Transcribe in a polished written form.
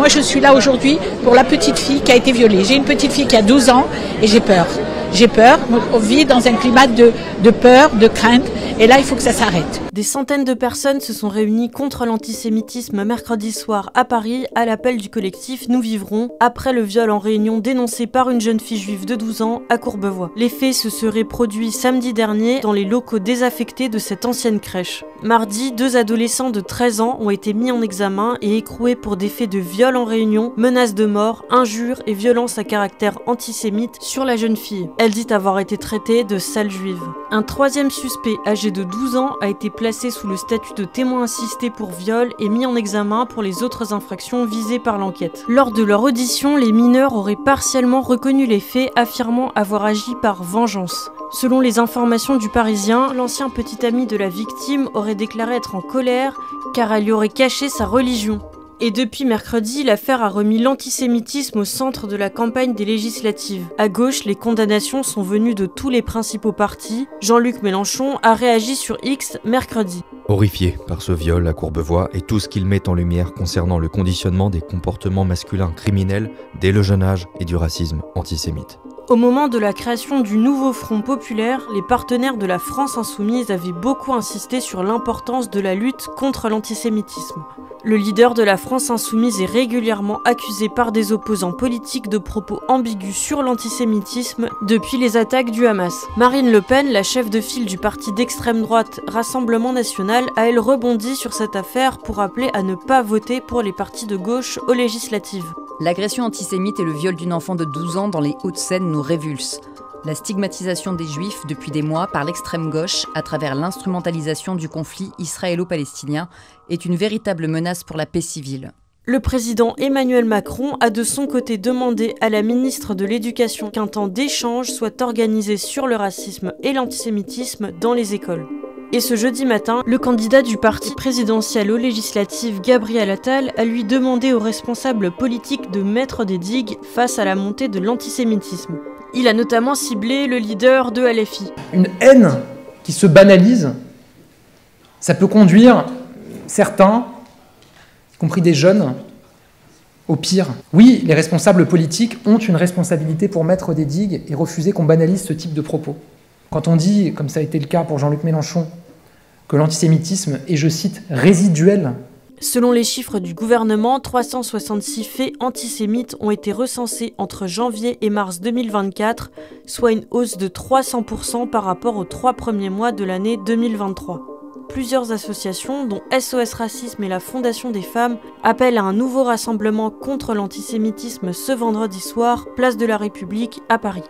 Moi, je suis là aujourd'hui pour la petite fille qui a été violée. J'ai une petite fille qui a 12 ans et j'ai peur. J'ai peur, on vit dans un climat de peur, de crainte, et là il faut que ça s'arrête. Des centaines de personnes se sont réunies contre l'antisémitisme mercredi soir à Paris à l'appel du collectif Nous Vivrons, après le viol en Réunion dénoncé par une jeune fille juive de 12 ans à Courbevoie. Les faits se seraient produits samedi dernier dans les locaux désaffectés de cette ancienne crèche. Mardi, 2 adolescents de 13 ans ont été mis en examen et écroués pour des faits de viol en Réunion, menaces de mort, injures et violences à caractère antisémite sur la jeune fille. Elle dit avoir été traitée de sale juive. Un troisième suspect âgé de 12 ans a été placé sous le statut de témoin assisté pour viol et mis en examen pour les autres infractions visées par l'enquête. Lors de leur audition, les mineurs auraient partiellement reconnu les faits, affirmant avoir agi par vengeance. Selon les informations du Parisien, l'ancien petit ami de la victime aurait déclaré être en colère car elle lui aurait caché sa religion. Et depuis mercredi, l'affaire a remis l'antisémitisme au centre de la campagne des législatives. À gauche, les condamnations sont venues de tous les principaux partis. Jean-Luc Mélenchon a réagi sur X mercredi. Horrifié par ce viol à Courbevoie et tout ce qu'il met en lumière concernant le conditionnement des comportements masculins criminels dès le jeune âge et du racisme antisémite. Au moment de la création du nouveau Front populaire, les partenaires de la France insoumise avaient beaucoup insisté sur l'importance de la lutte contre l'antisémitisme. Le leader de la France insoumise est régulièrement accusé par des opposants politiques de propos ambigus sur l'antisémitisme depuis les attaques du Hamas. Marine Le Pen, la chef de file du parti d'extrême droite Rassemblement National, a elle rebondi sur cette affaire pour appeler à ne pas voter pour les partis de gauche aux législatives. L'agression antisémite et le viol d'une enfant de 12 ans dans les Hauts-de-Seine nous révulsent. La stigmatisation des Juifs depuis des mois par l'extrême gauche à travers l'instrumentalisation du conflit israélo-palestinien est une véritable menace pour la paix civile. Le président Emmanuel Macron a de son côté demandé à la ministre de l'Éducation qu'un temps d'échange soit organisé sur le racisme et l'antisémitisme dans les écoles. Et ce jeudi matin, le candidat du parti présidentiel aux législatives, Gabriel Attal, a lui demandé aux responsables politiques de mettre des digues face à la montée de l'antisémitisme. Il a notamment ciblé le leader de LFI. Une haine qui se banalise, ça peut conduire certains, y compris des jeunes, au pire. Oui, les responsables politiques ont une responsabilité pour mettre des digues et refuser qu'on banalise ce type de propos. Quand on dit, comme ça a été le cas pour Jean-Luc Mélenchon, que l'antisémitisme est, je cite, résiduel. Selon les chiffres du gouvernement, 366 faits antisémites ont été recensés entre janvier et mars 2024, soit une hausse de 300% par rapport aux 3 premiers mois de l'année 2023. Plusieurs associations, dont SOS Racisme et la Fondation des Femmes, appellent à un nouveau rassemblement contre l'antisémitisme ce vendredi soir, place de la République à Paris.